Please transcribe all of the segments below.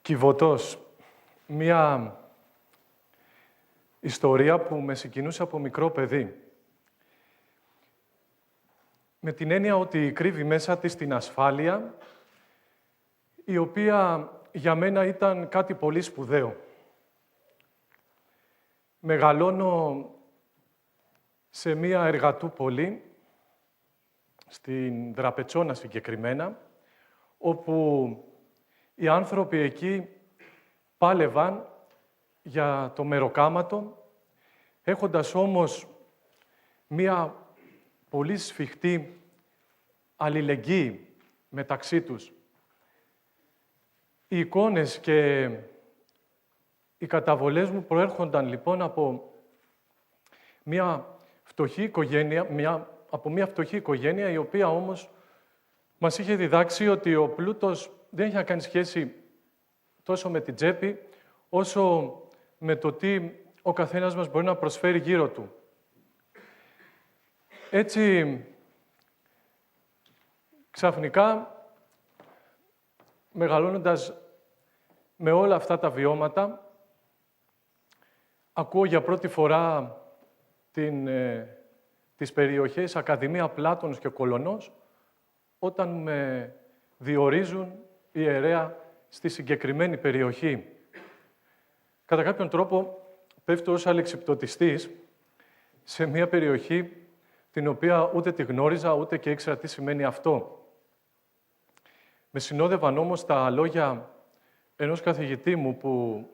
Κιβωτός. Μία ιστορία που με συγκινούσε από μικρό παιδί. Με την έννοια ότι κρύβει μέσα της την ασφάλεια, η οποία για μένα ήταν κάτι πολύ σπουδαίο. Μεγαλώνω σε μία εργατούπολη, στην Δραπετσόνα συγκεκριμένα, όπου οι άνθρωποι εκεί πάλευαν για το μεροκάματο, έχοντας όμως μία πολύ σφιχτή αλληλεγγύη μεταξύ τους. Οι εικόνες και οι καταβολές μου προέρχονταν λοιπόν από μία φτωχή οικογένεια, η οποία όμως μας είχε διδάξει ότι ο πλούτος δεν είχε να κάνει σχέση τόσο με την τσέπη, όσο με το τι ο καθένας μας μπορεί να προσφέρει γύρω του. Έτσι, ξαφνικά, μεγαλώνοντας με όλα αυτά τα βιώματα, ακούω για πρώτη φορά τις περιοχές Ακαδημία Πλάτωνος και Κολωνός, όταν με διορίζουν ιερέα στη συγκεκριμένη περιοχή. Κατά κάποιον τρόπο, πέφτω ως αλεξιπτωτιστής σε μια περιοχή την οποία ούτε τη γνώριζα, ούτε και ήξερα τι σημαίνει αυτό. Με συνόδευαν όμως τα λόγια ενός καθηγητή μου που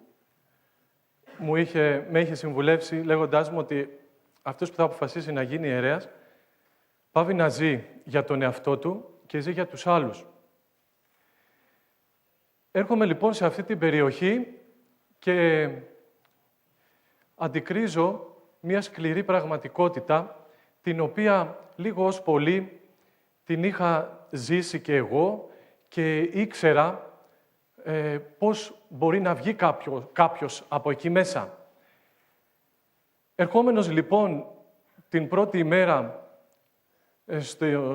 με είχε συμβουλεύσει λέγοντάς μου ότι αυτός που θα αποφασίσει να γίνει ιερέας πάβει να ζει για τον εαυτό του και ζει για τους άλλους. Έρχομαι λοιπόν σε αυτή την περιοχή και αντικρίζω μια σκληρή πραγματικότητα, την οποία λίγο ως πολύ την είχα ζήσει και εγώ και ήξερα πώς μπορεί να βγει κάποιος από εκεί μέσα. Ερχόμενος λοιπόν την πρώτη ημέρα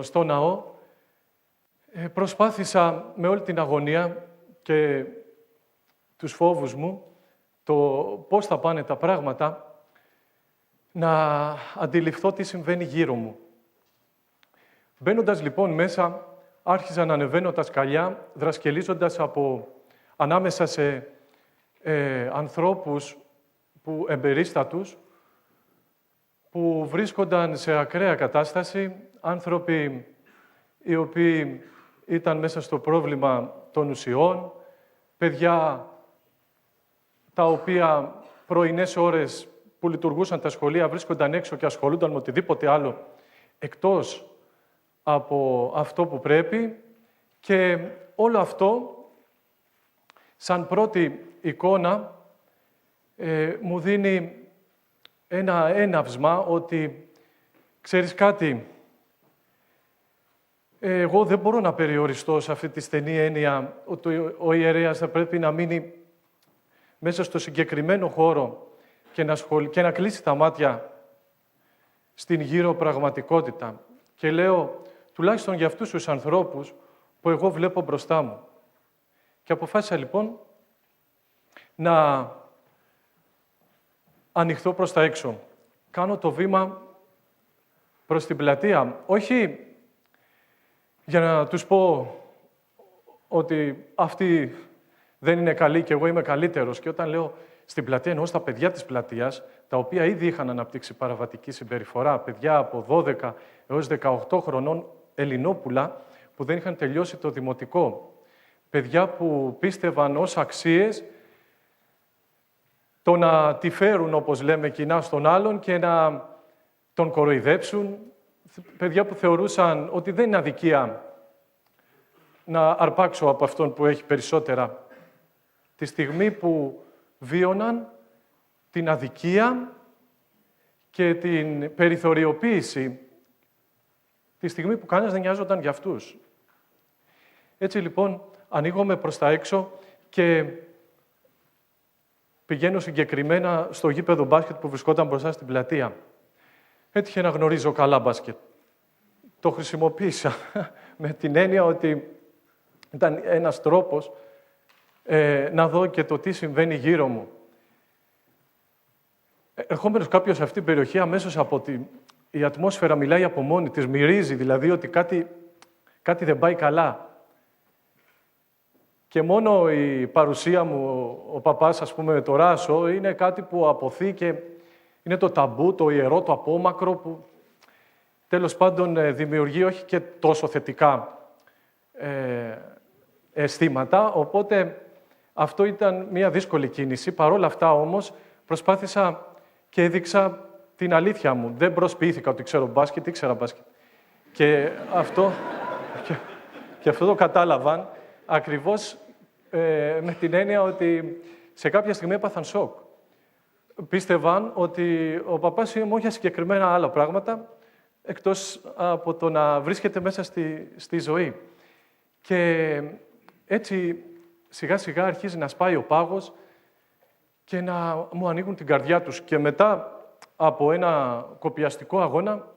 στο ναό, προσπάθησα με όλη την αγωνία και τους φόβους μου, το πώς θα πάνε τα πράγματα, να αντιληφθώ τι συμβαίνει γύρω μου. Μπαίνοντας λοιπόν μέσα, άρχιζα να ανεβαίνω τα σκαλιά, δρασκελίζοντας ανάμεσα σε ανθρώπους εμπερίστατους, που βρίσκονταν σε ακραία κατάσταση, άνθρωποι οι οποίοι ήταν μέσα στο πρόβλημα των ουσιών, παιδιά τα οποία πρωινές ώρες που λειτουργούσαν τα σχολεία βρίσκονταν έξω και ασχολούνταν με οτιδήποτε άλλο εκτός από αυτό που πρέπει, και όλο αυτό σαν πρώτη εικόνα μου δίνει ένα έναυσμα ότι, ξέρεις κάτι, εγώ δεν μπορώ να περιοριστώ σε αυτή τη στενή έννοια ότι ο ιερέας θα πρέπει να μείνει μέσα στο συγκεκριμένο χώρο και να κλείσει τα μάτια στην γύρω πραγματικότητα. Και λέω, τουλάχιστον για αυτούς τους ανθρώπους που εγώ βλέπω μπροστά μου. Και αποφάσισα λοιπόν να ανοιχθώ προς τα έξω. Κάνω το βήμα προς την πλατεία. Όχι για να τους πω ότι αυτοί δεν είναι καλοί και εγώ είμαι καλύτερος. Και όταν λέω στην πλατεία, εννοώ στα παιδιά της πλατείας, τα οποία ήδη είχαν αναπτύξει παραβατική συμπεριφορά, παιδιά από 12 έως 18 χρονών, Ελληνόπουλα, που δεν είχαν τελειώσει το δημοτικό. Παιδιά που πίστευαν ως αξίες το να τη φέρουν, όπως λέμε, κοινά στον άλλον και να τον κοροϊδέψουν. Παιδιά που θεωρούσαν ότι δεν είναι αδικία να αρπάξω από αυτόν που έχει περισσότερα. Τη στιγμή που βίωναν την αδικία και την περιθωριοποίηση, τη στιγμή που κανένας δεν νοιάζονταν για αυτούς. Έτσι λοιπόν ανοίγομαι προς τα έξω και πηγαίνω συγκεκριμένα στο γήπεδο μπάσκετ που βρισκόταν μπροστά στην πλατεία. Έτυχε να γνωρίζω καλά μπάσκετ. Το χρησιμοποίησα με την έννοια ότι ήταν ένας τρόπος να δω και το τι συμβαίνει γύρω μου. Ερχόμενος κάποιος σε αυτή την περιοχή, αμέσως η ατμόσφαιρα μιλάει από μόνη της, μυρίζει δηλαδή ότι κάτι δεν πάει καλά. Και μόνο η παρουσία μου, ο παπάς, ας πούμε, με το ράσο, είναι κάτι που αποθεί και είναι το ταμπού, το ιερό, το απόμακρο, που τέλος πάντων δημιουργεί όχι και τόσο θετικά αισθήματα. Οπότε αυτό ήταν μια δύσκολη κίνηση. Παρ' όλα αυτά όμως προσπάθησα και έδειξα την αλήθεια μου. Δεν προσποιήθηκα ότι ξέρω μπάσκετ, ήξερα μπάσκετ. Και αυτό το κατάλαβαν ακριβώς με την έννοια ότι σε κάποια στιγμή έπαθαν σοκ. Πίστευαν ότι ο παπάς είναι μόνο για συγκεκριμένα άλλα πράγματα, εκτός από το να βρίσκεται μέσα στη ζωή. Και έτσι σιγά σιγά αρχίζει να σπάει ο πάγος και να μου ανοίγουν την καρδιά τους. Και μετά από ένα κοπιαστικό αγώνα,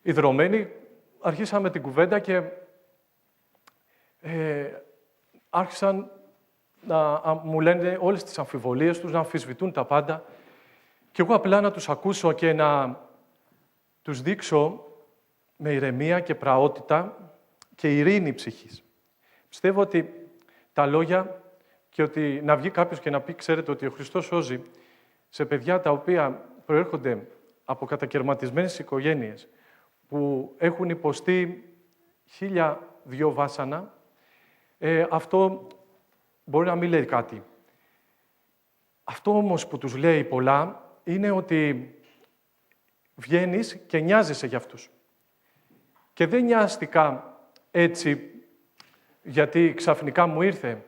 οι δρομένοι αρχίσαμε την κουβέντα και άρχισαν να μου λένε όλες τις αμφιβολίες τους, να αμφισβητούν τα πάντα. Και εγώ απλά να τους ακούσω και να τους δείξω με ηρεμία και πραότητα και ειρήνη ψυχής. Πιστεύω ότι τα λόγια και ότι να βγει κάποιος και να πει, ξέρετε, ότι ο Χριστός σώζει σε παιδιά τα οποία προέρχονται από κατακερματισμένες οικογένειες που έχουν υποστεί 1002 βάσανα, αυτό μπορεί να μην λέει κάτι. Αυτό όμως που τους λέει πολλά είναι ότι βγαίνεις και νοιάζεσαι για αυτούς. Και δεν νοιάστηκα έτσι γιατί ξαφνικά μου ήρθε.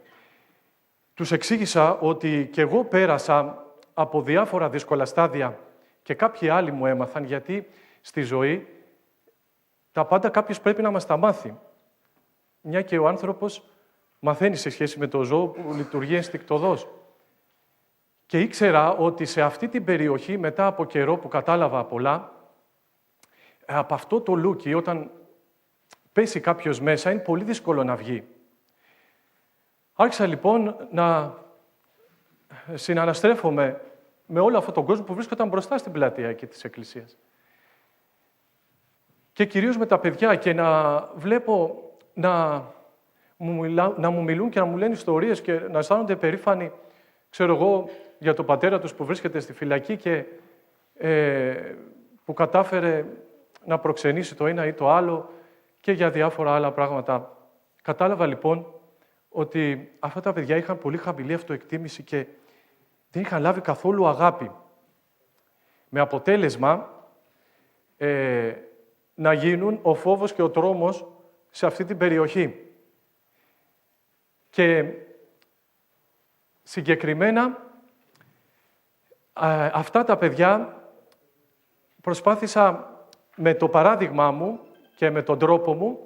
Τους εξήγησα ότι και εγώ πέρασα από διάφορα δύσκολα στάδια και κάποιοι άλλοι μου έμαθαν, γιατί στη ζωή τα πάντα κάποιος πρέπει να μας τα μάθει. Μια και ο άνθρωπος μαθαίνει σε σχέση με το ζώο που λειτουργεί ενστικτωδώς. Και ήξερα ότι σε αυτή την περιοχή, μετά από καιρό που κατάλαβα πολλά, από αυτό το λούκι, όταν πέσει κάποιος μέσα, είναι πολύ δύσκολο να βγει. Άρχισα λοιπόν να συναναστρέφομαι με όλο αυτόν τον κόσμο που βρίσκονταν μπροστά στην πλατεία εκεί της Εκκλησίας. Και κυρίως με τα παιδιά, και να βλέπω να μου μιλούν και να μου λένε ιστορίες και να αισθάνονται περήφανοι, ξέρω εγώ, για τον πατέρα τους που βρίσκεται στη φυλακή και που κατάφερε να προξενήσει το ένα ή το άλλο και για διάφορα άλλα πράγματα. Κατάλαβα λοιπόν ότι αυτά τα παιδιά είχαν πολύ χαμηλή αυτοεκτίμηση και δεν είχαν λάβει καθόλου αγάπη. Με αποτέλεσμα να γίνουν ο φόβος και ο τρόμος σε αυτή την περιοχή. Και συγκεκριμένα αυτά τα παιδιά προσπάθησα με το παράδειγμά μου και με τον τρόπο μου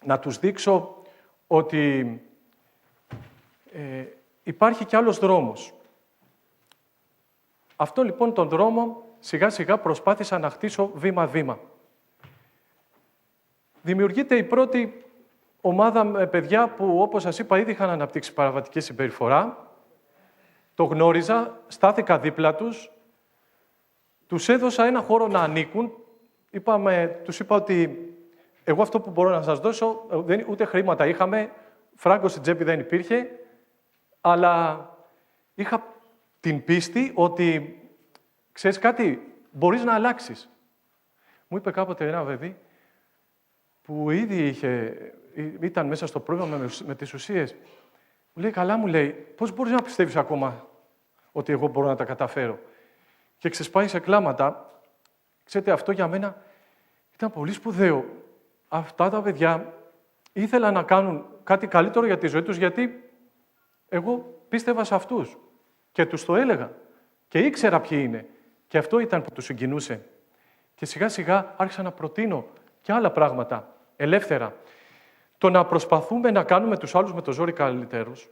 να τους δείξω ότι υπάρχει κι άλλος δρόμος. Αυτό λοιπόν τον δρόμο σιγά σιγά προσπάθησα να χτίσω βήμα-βήμα. Δημιουργείται η πρώτη ομάδα με παιδιά που, όπως σας είπα, ήδη είχαν αναπτύξει παραβατική συμπεριφορά. Το γνώριζα, στάθηκα δίπλα τους, τους έδωσα ένα χώρο να ανήκουν. Τους είπα ότι εγώ αυτό που μπορώ να σας δώσω, ούτε χρήματα είχαμε, φράγκο στην τσέπη δεν υπήρχε, αλλά είχα την πίστη ότι, ξέρεις κάτι, μπορείς να αλλάξεις. Μου είπε κάποτε ένα παιδί που ήδη ήταν μέσα στο πρόγραμμα με τις ουσίες. Μου λέει, καλά, μου λέει, πώς μπορείς να πιστεύεις ακόμα ότι εγώ μπορώ να τα καταφέρω. Και ξεσπάει σε κλάματα. Ξέρετε, αυτό για μένα ήταν πολύ σπουδαίο. Αυτά τα παιδιά ήθελαν να κάνουν κάτι καλύτερο για τη ζωή τους, γιατί εγώ πίστευα σε αυτούς και τους το έλεγα και ήξερα ποιοι είναι. Και αυτό ήταν που τους συγκινούσε. Και σιγά σιγά άρχισα να προτείνω και άλλα πράγματα, ελεύθερα. Το να προσπαθούμε να κάνουμε τους άλλους με το ζόρι καλύτερους,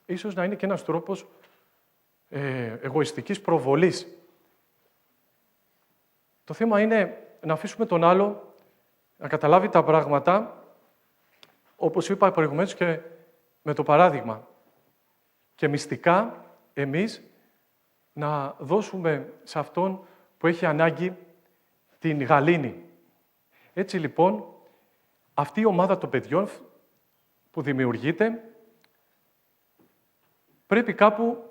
ίσως να είναι και ένας τρόπος εγωιστικής προβολής. Το θέμα είναι να αφήσουμε τον άλλο να καταλάβει τα πράγματα, όπως είπα προηγουμένως και με το παράδειγμα. και μυστικά εμείς να δώσουμε σε αυτόν που έχει ανάγκη την γαλήνη. Έτσι λοιπόν, αυτή η ομάδα των παιδιών που δημιουργείται πρέπει κάπου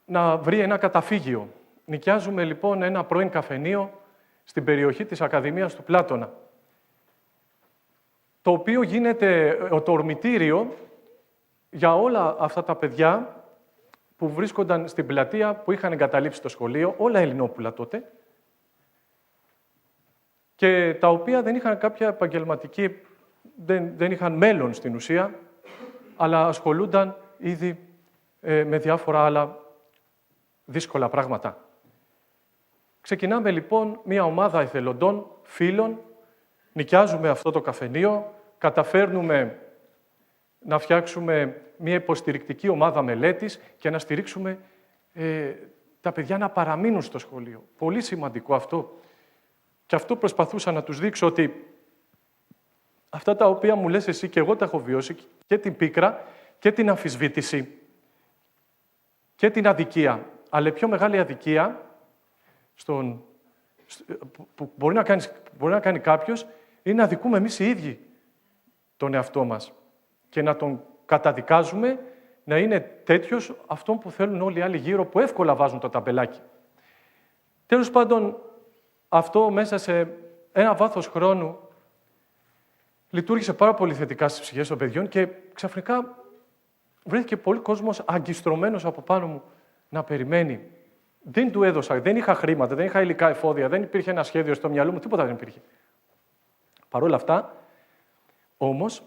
να βρει ένα καταφύγιο. Νοικιάζουμε λοιπόν ένα πρώην καφενείο στην περιοχή της Ακαδημίας του Πλάτωνα, το οποίο γίνεται το ορμητήριο για όλα αυτά τα παιδιά που βρίσκονταν στην πλατεία, που είχαν εγκαταλείψει το σχολείο, όλα Ελληνόπουλα τότε, και τα οποία δεν είχαν κάποια επαγγελματική, δεν είχαν μέλλον στην ουσία, αλλά ασχολούνταν ήδη με διάφορα άλλα δύσκολα πράγματα. Ξεκινάμε λοιπόν μια ομάδα εθελοντών, φίλων, νοικιάζουμε αυτό το καφενείο, καταφέρνουμε να φτιάξουμε μια υποστηρικτική ομάδα μελέτης και να στηρίξουμε τα παιδιά να παραμείνουν στο σχολείο. Πολύ σημαντικό αυτό. Και αυτό προσπαθούσα να τους δείξω, ότι αυτά τα οποία μου λες εσύ και εγώ τα έχω βιώσει, και την πίκρα και την αμφισβήτηση και την αδικία. Αλλά η πιο μεγάλη αδικία που μπορεί να κάνει κάποιος είναι να αδικούμε εμείς οι ίδιοι τον εαυτό μας και να τον καταδικάζουμε να είναι τέτοιος αυτόν που θέλουν όλοι οι άλλοι γύρω, που εύκολα βάζουν το ταμπελάκι. Τέλος πάντων, αυτό μέσα σε ένα βάθος χρόνου λειτουργήσε πάρα πολύ θετικά στις ψυχές των παιδιών και ξαφνικά βρέθηκε πολύ κόσμος αγκιστρωμένος από πάνω μου να περιμένει. Δεν του έδωσα, δεν είχα χρήματα, δεν είχα υλικά εφόδια, δεν υπήρχε ένα σχέδιο στο μυαλό μου, τίποτα δεν υπήρχε. Παρ' όλα αυτά, όμως,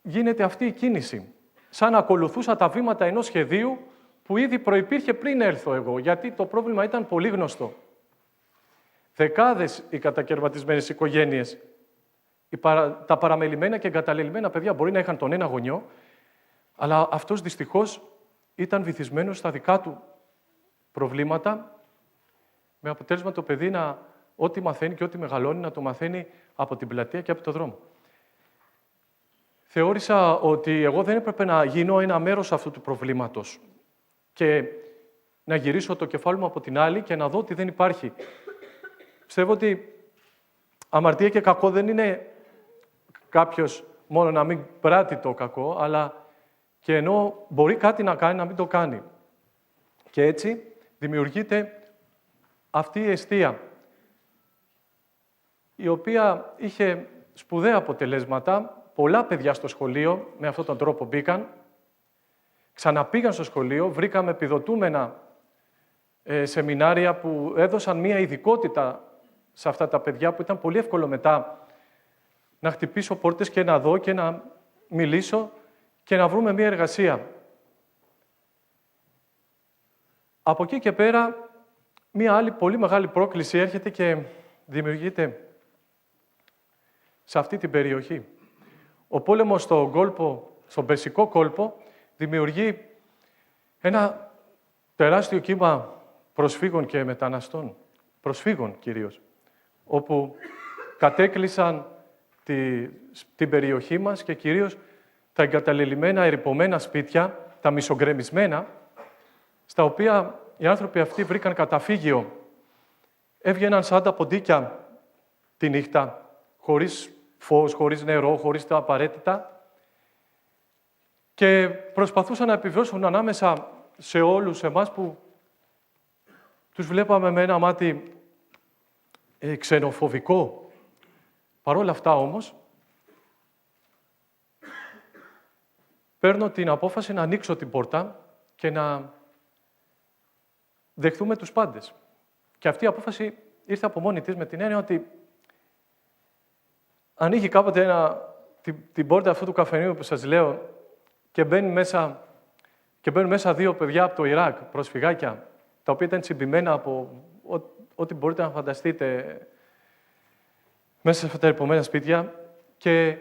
γίνεται αυτή η κίνηση. Σαν να ακολουθούσα τα βήματα ενός σχεδίου που ήδη προϋπήρχε πριν έρθω εγώ, γιατί το πρόβλημα ήταν πολύ γνωστό. Δεκάδες οι κατακερματισμένες οικογένειες, τα παραμελημένα και εγκαταλελειμμένα παιδιά μπορεί να είχαν τον ένα γονιό, αλλά αυτός δυστυχώς ήταν βυθισμένος στα δικά του προβλήματα, με αποτέλεσμα το παιδί ό,τι μαθαίνει και ό,τι μεγαλώνει να το μαθαίνει από την πλατεία και από το δρόμο. Θεώρησα ότι εγώ δεν έπρεπε να γίνω ένα μέρος αυτού του προβλήματος και να γυρίσω το κεφάλι μου από την άλλη και να δω ότι δεν υπάρχει. Πιστεύω ότι αμαρτία και κακό δεν είναι κάποιος μόνο να μην πράττει το κακό, αλλά και ενώ μπορεί κάτι να κάνει, να μην το κάνει. Και έτσι δημιουργείται αυτή η εστία, η οποία είχε σπουδαία αποτελέσματα. Πολλά παιδιά στο σχολείο με αυτόν τον τρόπο μπήκαν, ξαναπήγαν στο σχολείο, βρήκαμε επιδοτούμενα σεμινάρια που έδωσαν μία ειδικότητα σε αυτά τα παιδιά, που ήταν πολύ εύκολο μετά να χτυπήσω πόρτες και να δω και να μιλήσω και να βρούμε μία εργασία. Από εκεί και πέρα, μία άλλη πολύ μεγάλη πρόκληση έρχεται και δημιουργείται σε αυτή την περιοχή. Ο πόλεμος στον Περσικό κόλπο δημιουργεί ένα τεράστιο κύμα προσφύγων και μεταναστών, προσφύγων κυρίως, όπου κατέκλυσαν την περιοχή μας και κυρίως τα εγκαταλελειμμένα, ερειπωμένα σπίτια, τα μισογκρεμισμένα, στα οποία οι άνθρωποι αυτοί βρήκαν καταφύγιο. Έβγαιναν σαν τα ποντίκια τη νύχτα, χωρίς φως, χωρίς νερό, χωρίς τα απαραίτητα, και προσπαθούσαν να επιβιώσουν ανάμεσα σε όλους εμάς που τους βλέπαμε με ένα μάτι ξενοφοβικό. Παρ' όλα αυτά όμως, παίρνω την απόφαση να ανοίξω την πόρτα και να δεχθούμε τους πάντες. Και αυτή η απόφαση ήρθε από μόνη της με την έννοια ότι ανοίγει κάποτε την πόρτα αυτού του καφενείου που σας λέω και μπαίνουν μέσα δύο παιδιά από το Ιράκ, προσφυγάκια, τα οποία ήταν τσιμπημένα από ό,τι μπορείτε να φανταστείτε μέσα σε αυτά τα ερειπωμένα σπίτια, και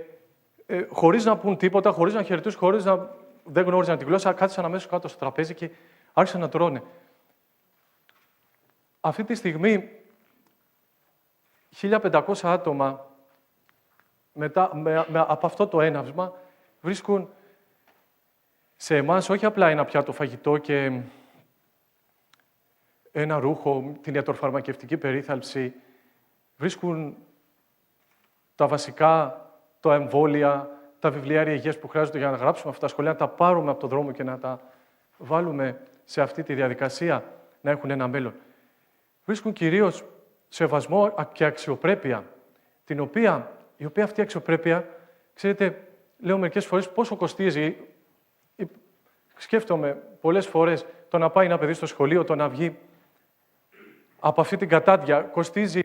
χωρίς να πούν τίποτα, χωρίς να χαιρετήσουν, χωρίς να δεν γνώριζαν τη γλώσσα, κάθισαν αμέσως κάτω στο τραπέζι και άρχισαν να τρώνε. Αυτή τη στιγμή 1.500 άτομα από αυτό το έναυσμα βρίσκουν σε εμάς όχι απλά ένα πιάτο φαγητό και ένα ρούχο, την ιατροφαρμακευτική περίθαλψη, βρίσκουν τα βασικά, τα εμβόλια, τα βιβλιάρια υγείας που χρειάζονται για να γράψουμε αυτά τα σχολεία, να τα πάρουμε από τον δρόμο και να τα βάλουμε σε αυτή τη διαδικασία να έχουν ένα μέλλον. Βρίσκουν κυρίως σεβασμό και αξιοπρέπεια, η οποία αυτή αξιοπρέπεια, ξέρετε, λέω μερικές φορές πόσο κοστίζει. Σκέφτομαι πολλές φορές το να πάει ένα παιδί στο σχολείο, το να βγει από αυτή την κατάδια, κοστίζει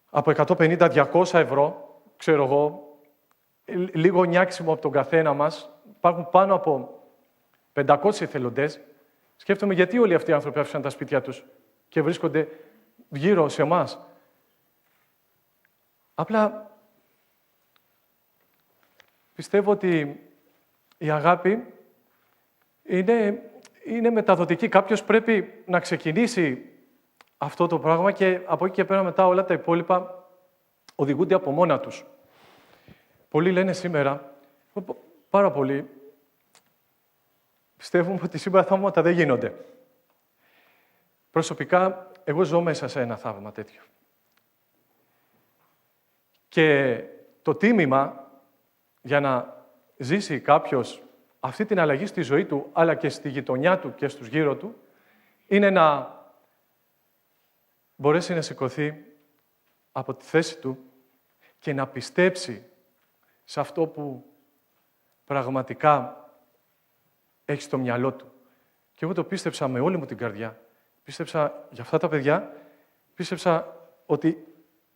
από 150-200 ευρώ, ξέρω εγώ, λίγο νιάξιμο από τον καθένα μας. Υπάρχουν πάνω από 500 εθελοντές. Σκέφτομαι γιατί όλοι αυτοί οι άνθρωποι άφησαν τα σπίτια τους και βρίσκονται γύρω σε εμάς. Απλά πιστεύω ότι η αγάπη είναι μεταδοτική. Κάποιος πρέπει να ξεκινήσει αυτό το πράγμα και από εκεί και πέρα μετά όλα τα υπόλοιπα οδηγούνται από μόνα τους. Πολλοί λένε σήμερα, πάρα πολλοί, πιστεύουμε ότι σήμερα θαύματα δεν γίνονται. Προσωπικά, εγώ ζω μέσα σε ένα θαύμα τέτοιο. Και το τίμημα για να ζήσει κάποιος αυτή την αλλαγή στη ζωή του, αλλά και στη γειτονιά του και στους γύρω του, είναι να μπορέσει να σηκωθεί από τη θέση του και να πιστέψει σε αυτό που πραγματικά έχει στο μυαλό του. Και εγώ το πίστεψα με όλη μου την καρδιά. Πίστεψα για αυτά τα παιδιά, πίστεψα ότι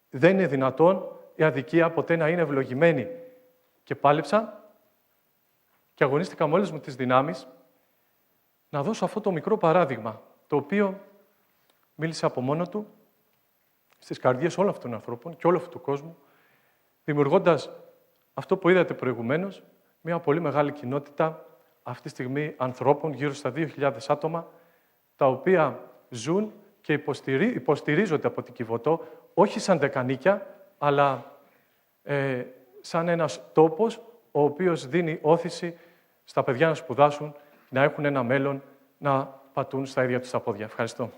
δεν είναι δυνατόν η αδικία ποτέ να είναι ευλογημένη. Και πάλεψα και αγωνίστηκα με όλες μου τις δυνάμεις να δώσω αυτό το μικρό παράδειγμα, το οποίο μίλησε από μόνο του στις καρδιές όλων αυτών των ανθρώπων και όλου αυτού του κόσμου, δημιουργώντας αυτό που είδατε προηγουμένως, μια πολύ μεγάλη κοινότητα αυτή τη στιγμή ανθρώπων, γύρω στα 2.000 άτομα, τα οποία ζουν και υποστηρίζονται από την Κιβωτό, όχι σαν δεκανίκια, αλλά σαν ένας τόπος ο οποίος δίνει όθηση στα παιδιά να σπουδάσουν, να έχουν ένα μέλλον, να πατούν στα ίδια τους τα πόδια. Ευχαριστώ.